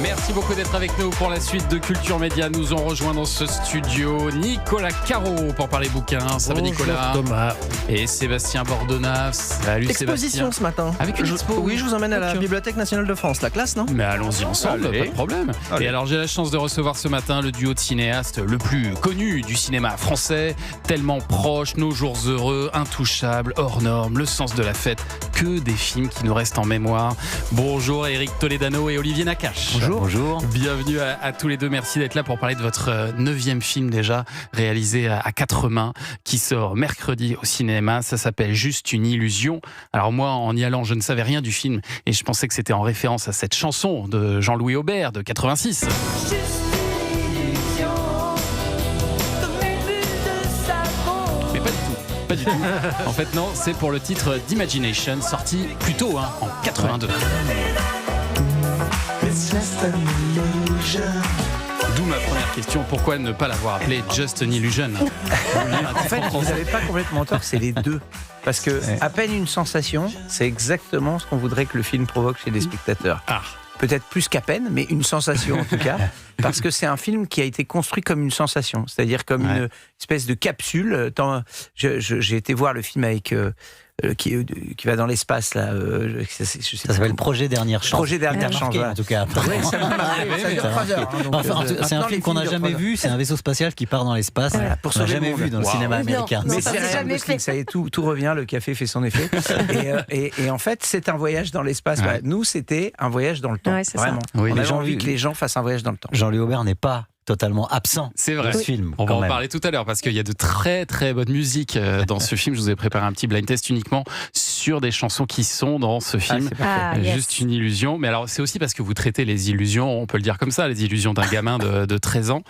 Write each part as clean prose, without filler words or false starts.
Merci beaucoup d'être avec nous pour la suite de Culture Média. Nous ont rejoint dans ce studio Nicolas Caro pour parler bouquins. Ça va Nicolas? Thomas. Et Sébastien Bordonnaz. Salut Exposition Sébastien. ce matin. Avec une expo. Oui, je vous emmène à la Bibliothèque nationale de France. La classe, non? Mais allons-y ensemble, Allez. pas de problème. Allez. Et alors j'ai la chance de recevoir ce matin le duo de cinéastes le plus connu du cinéma français, tellement proche, Nos jours heureux, Intouchables, Hors normes, Le sens de la fête, que des films qui nous restent en mémoire. Bonjour Éric Toledano et Olivier Nakache. Bonjour. Bienvenue à tous les deux, merci d'être là pour parler de votre 9e film déjà, réalisé à 4 mains, qui sort mercredi au cinéma. Ça s'appelle Juste une illusion. Alors moi, en y allant, je ne savais rien du film et je pensais que c'était en référence à cette chanson de Jean-Louis Aubert de 86. Mais pas du tout. Pas du tout. En fait, non, c'est pour le titre d'Imagination, sorti plus tôt, en 82. D'où ma première question, pourquoi ne pas l'avoir appelé Just an Illusion? En fait, vous n'avez pas complètement tort, c'est les deux. Parce que à peine une sensation, c'est exactement ce qu'on voudrait que le film provoque chez les spectateurs. Ah. Peut-être plus qu'à peine, mais une sensation en tout cas. Parce que c'est un film qui a été construit comme une sensation, c'est-à-dire comme une espèce de capsule. J'ai été voir le film avec... qui va dans l'espace là. Ça s'appelle Projet Dernière Chance. Projet Dernière Chance, en tout cas. Ouais, ça m'a marqué, ça dure 3 heures. C'est un film qu'on n'a jamais vu. C'est un vaisseau spatial qui part dans l'espace. Voilà, pour on n'a sauver jamais le monde. vu dans le cinéma américain. Mais c'est rien, ça y est, tout revient, le café fait son effet. Et en fait, c'est un voyage dans l'espace. Ouais. Nous, c'était un voyage dans le temps. Ouais, c'est vraiment. ça. Oui, On les avait gens envie que les gens fassent un voyage dans le temps. Jean-Louis Aubert n'est pas totalement absent C'est vrai. de ce film. On va quand en même. parler tout à l'heure parce qu'il y a de très très bonnes musiques dans ce film. Je vous ai préparé un petit blind test uniquement sur des chansons qui sont dans ce film. c'est parfait. yes. Juste une illusion. Mais alors c'est aussi parce que vous traitez les illusions, on peut le dire comme ça, les illusions d'un gamin de 13 ans.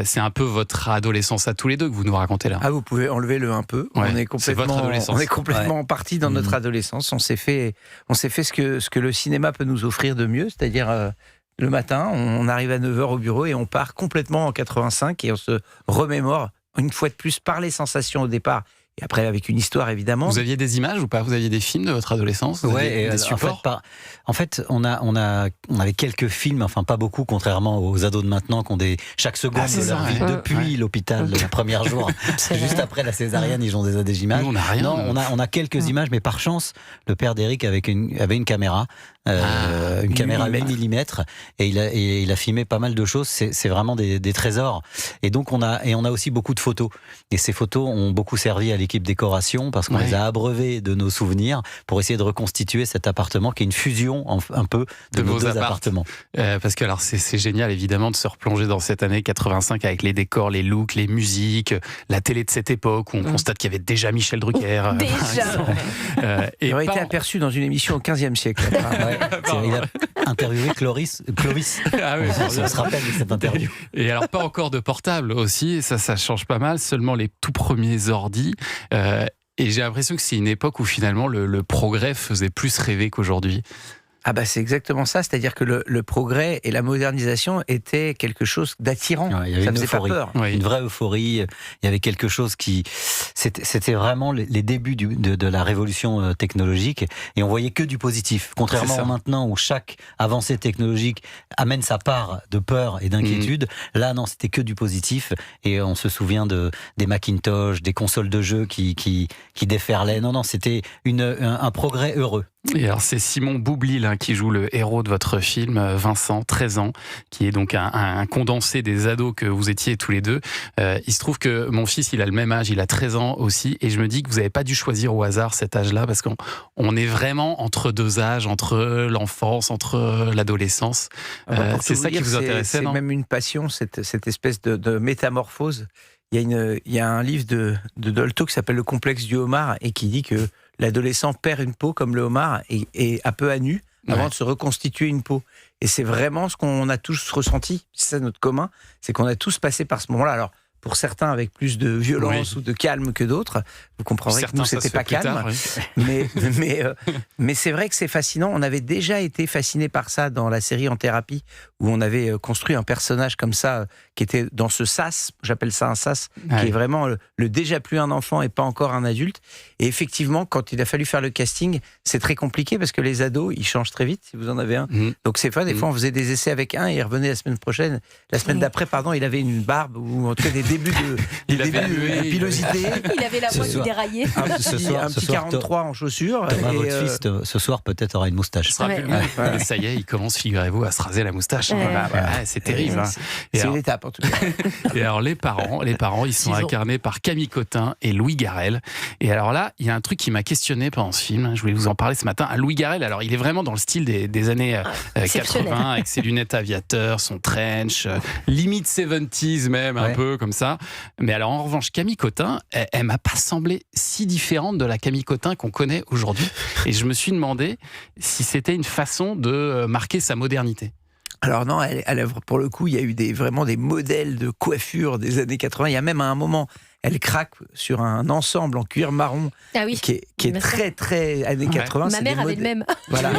C'est un peu votre adolescence à tous les deux que vous nous racontez là. Ah, vous pouvez enlever le un peu. Ouais, On est c'est votre adolescence. complètement parti dans notre adolescence. On s'est fait ce que le cinéma peut nous offrir de mieux, c'est-à-dire le matin, on arrive à 9h au bureau et on part complètement en 85 et on se remémore une fois de plus par les sensations au départ et après avec une histoire évidemment. Vous aviez des images ou pas? Vous aviez des films de votre adolescence? Vous aviez Ouais, des supports? en fait, on avait quelques films, enfin pas beaucoup, contrairement aux ados de maintenant qui ont chaque seconde c'est de leur ça, vie ouais. depuis l'hôpital le premier jour, juste après la césarienne, ils ont des images. Nous, on n'a rien. Non, on a quelques images, mais par chance, le père d'Éric avait une caméra, une caméra 8 mm, et il a filmé pas mal de choses. C'est vraiment des trésors. Et donc on a aussi beaucoup de photos. Et ces photos ont beaucoup servi à l'équipe décoration parce qu'on les a abreuvées de nos souvenirs pour essayer de reconstituer cet appartement qui est une fusion un peu de nos deux appartements. Parce que alors c'est génial évidemment de se replonger dans cette année 85 avec les décors, les looks, les musiques, la télé de cette époque où on constate qu'il y avait déjà Michel Drucker. Il aurait été aperçu dans une émission au 15e siècle. Ouais, il a interviewé Clovis. Ah oui, On se rappelle de cette interview. Et alors pas encore de portable aussi, ça change pas mal, seulement les tout premiers ordis. Et j'ai l'impression que c'est une époque où finalement le progrès faisait plus rêver qu'aujourd'hui. Ah bah c'est exactement ça, c'est-à-dire que le progrès et la modernisation étaient quelque chose d'attirant. Ouais, il y avait ça une faisait euphorie, pas peur. Oui. une vraie euphorie. Il y avait quelque chose qui... C'était vraiment les débuts de la révolution technologique et on voyait que du positif. Contrairement à maintenant où chaque avancée technologique amène sa part de peur et d'inquiétude, là non, c'était que du positif et on se souvient des Macintosh, des consoles de jeux qui déferlaient. Non, c'était un progrès heureux. Et alors c'est Simon Boublil qui joue le héros de votre film, Vincent, 13 ans, qui est donc un condensé des ados que vous étiez tous les deux. Il se trouve que mon fils, il a le même âge, il a 13 ans aussi, et je me dis que vous n'avez pas dû choisir au hasard cet âge-là, parce qu'on est vraiment entre deux âges, entre l'enfance, entre l'adolescence. C'est ça qui vous intéressait, non? C'est même une passion, cette espèce de métamorphose. Il y a un livre de Dolto qui s'appelle Le complexe du homard et qui dit que l'adolescent perd une peau comme le homard et un peu à nu avant de se reconstituer une peau. Et c'est vraiment ce qu'on a tous ressenti, c'est ça notre commun, c'est qu'on a tous passé par ce moment-là. Alors, pour certains avec plus de violence ou de calme que d'autres. Vous comprendrez que nous, c'était pas calme. Tard, oui. Mais c'est vrai que c'est fascinant. On avait déjà été fasciné par ça dans la série En thérapie, où on avait construit un personnage comme ça, qui était dans ce sas, j'appelle ça un sas, qui est vraiment le déjà plus un enfant et pas encore un adulte. Et effectivement, quand il a fallu faire le casting, c'est très compliqué parce que les ados, ils changent très vite, si vous en avez un. Donc c'est des fois, on faisait des essais avec un et il revenait la semaine d'après, il avait une barbe ou en tout cas des débuts de pilosité. Il avait la voix déraillée. Un petit 43 en chaussures. Thomas, votre fils, ce soir, peut-être aura une moustache. Mais ça y est, il commence, figurez-vous, à se raser la moustache. C'est terrible. C'est une étape, en tout cas. Et alors, les parents, ils sont incarnés par Camille Cotin et Louis Garrel. Et alors là, il y a un truc qui m'a questionné pendant ce film. Je voulais vous en parler ce matin. Louis Garrel, alors, il est vraiment dans le style des années 80, avec ses lunettes aviateurs, son trench, limite 70s même, un peu comme ça. Mais alors, en revanche, Camille Cotin, elle m'a pas semblé si différente de la Camille Cotin qu'on connaît aujourd'hui. Et je me suis demandé si c'était une façon de marquer sa modernité. Alors non, pour le coup, il y a eu vraiment des modèles de coiffure des années 80. Il y a même à un moment, elle craque sur un ensemble en cuir marron qui est très, très années 80. Ma mère avait le même. Voilà.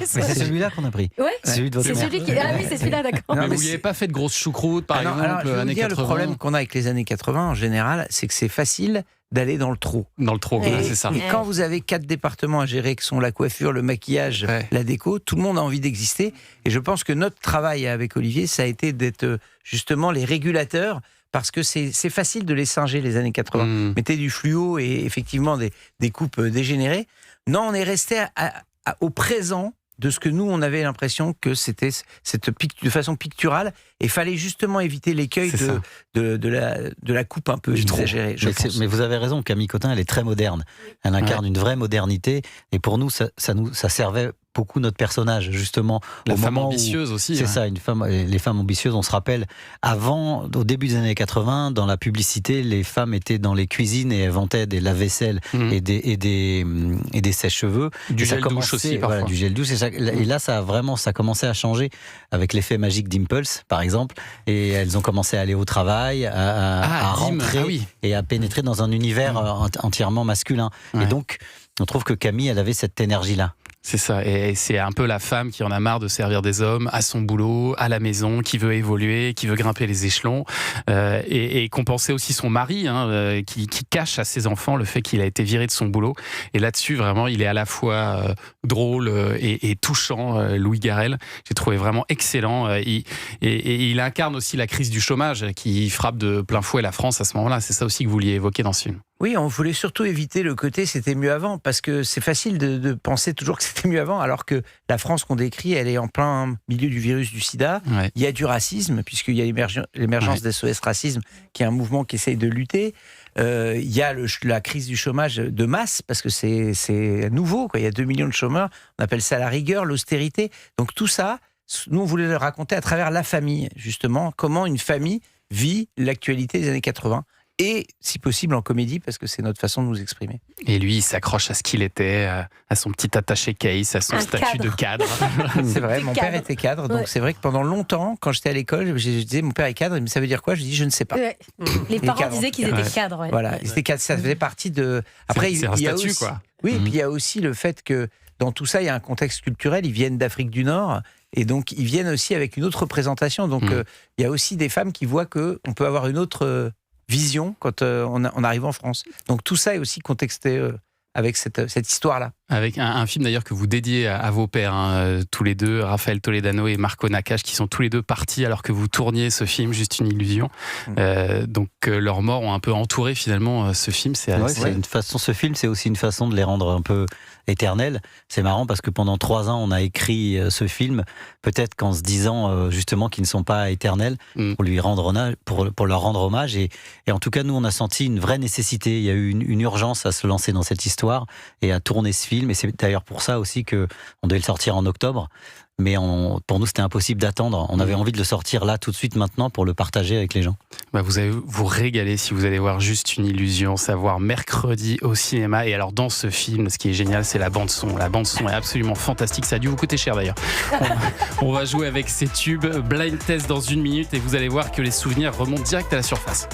C'est celui-là qu'on a pris. Ouais, c'est celui de celui qui... Ah oui, c'est celui-là, d'accord. Mais vous n'y avez pas fait de grosses choucroutes, par exemple, je vais vous années dire, 80. le problème qu'on a avec les années 80, en général, c'est que c'est facile d'aller dans le trop. Dans le trop, c'est ça. Et quand vous avez 4 départements à gérer, que sont la coiffure, le maquillage, la déco, tout le monde a envie d'exister. Et je pense que notre travail avec Olivier, ça a été d'être justement les régulateurs, parce que c'est facile de les singer, les années 80. Mettez du fluo et effectivement des coupes dégénérées. Non, on est resté au présent de ce que nous, on avait l'impression que c'était de façon picturale, et fallait justement éviter l'écueil de la coupe un peu exagérée. Mais vous avez raison, Camille Cotin, elle est très moderne. Elle incarne une vraie modernité, et pour nous, ça servait beaucoup notre personnage, justement. La femme ambitieuse aussi. C'est ça, les femmes ambitieuses, on se rappelle, au début des années 80, dans la publicité, les femmes étaient dans les cuisines et elles vantaient des lave-vaisselle et des sèche-cheveux. Du gel douche aussi, parfois. Voilà, du gel douche. Et là, ça commençait à changer avec l'effet magique d'Impulse, par exemple. Et elles ont commencé à aller au travail, à rentrer et à pénétrer dans un univers entièrement masculin. Et donc, on trouve que Camille, elle avait cette énergie-là. C'est ça, et c'est un peu la femme qui en a marre de servir des hommes à son boulot, à la maison, qui veut évoluer, qui veut grimper les échelons, et compenser aussi son mari, qui cache à ses enfants le fait qu'il a été viré de son boulot. Et là-dessus, vraiment, il est à la fois drôle et touchant, Louis Garrel. J'ai trouvé vraiment excellent. Et il incarne aussi la crise du chômage qui frappe de plein fouet la France à ce moment-là. C'est ça aussi que vous vouliez évoquer dans ce film. Oui, on voulait surtout éviter le côté c'était mieux avant, parce que c'est facile de penser toujours que c'était mieux avant, alors que la France qu'on décrit, elle est en plein milieu du virus du sida. Il y a du racisme, puisqu'il y a l'émergence d'SOS Racisme, qui est un mouvement qui essaye de lutter. Il y a la crise du chômage de masse, parce que c'est nouveau, quoi. Il y a 2 millions de chômeurs, on appelle ça la rigueur, l'austérité. Donc tout ça, nous on voulait le raconter à travers la famille, justement, comment une famille vit l'actualité des années 80. Et, si possible, en comédie, parce que c'est notre façon de nous exprimer. Et lui, il s'accroche à ce qu'il était, à son petit attaché case, à son statut de cadre. C'est vrai, mon père était cadre, donc c'est vrai que pendant longtemps, quand j'étais à l'école, je disais, mon père est cadre, mais ça veut dire quoi? Je dis, je ne sais pas. Les parents disaient qu'ils étaient cadres. Voilà, ils étaient cadres, ça faisait partie de... Après, c'est un statut, aussi... quoi. Oui, et puis il y a aussi le fait que, dans tout ça, il y a un contexte culturel, ils viennent d'Afrique du Nord, et donc ils viennent aussi avec une autre représentation. Donc il y a aussi des femmes qui voient qu'on peut avoir une autre... vision quand on arrive en France. Donc tout ça est aussi contexté avec cette histoire-là. Avec un film d'ailleurs que vous dédiez à vos pères, tous les deux, Raphaël Toledano et Marco Nakache, qui sont tous les deux partis alors que vous tourniez ce film, Juste une illusion. Donc leurs morts ont un peu entouré finalement ce film. C'est une façon. Ce film, c'est aussi une façon de les rendre un peu éternels. C'est marrant parce que pendant 3 ans, on a écrit ce film, peut-être qu'en se disant justement qu'ils ne sont pas éternels, pour leur rendre hommage. Et en tout cas, nous, on a senti une vraie nécessité. Il y a eu une urgence à se lancer dans cette histoire et à tourner ce film. Et c'est d'ailleurs pour ça aussi qu'on devait le sortir en octobre. Mais pour nous, c'était impossible d'attendre. On avait envie de le sortir là, tout de suite, maintenant, pour le partager avec les gens. Vous allez vous régaler si vous allez voir Juste une illusion, savoir mercredi au cinéma. Et alors, dans ce film, ce qui est génial, c'est la bande-son. La bande-son est absolument fantastique. Ça a dû vous coûter cher, d'ailleurs. On va jouer avec ces tubes. Blind test dans 1 minute et vous allez voir que les souvenirs remontent direct à la surface.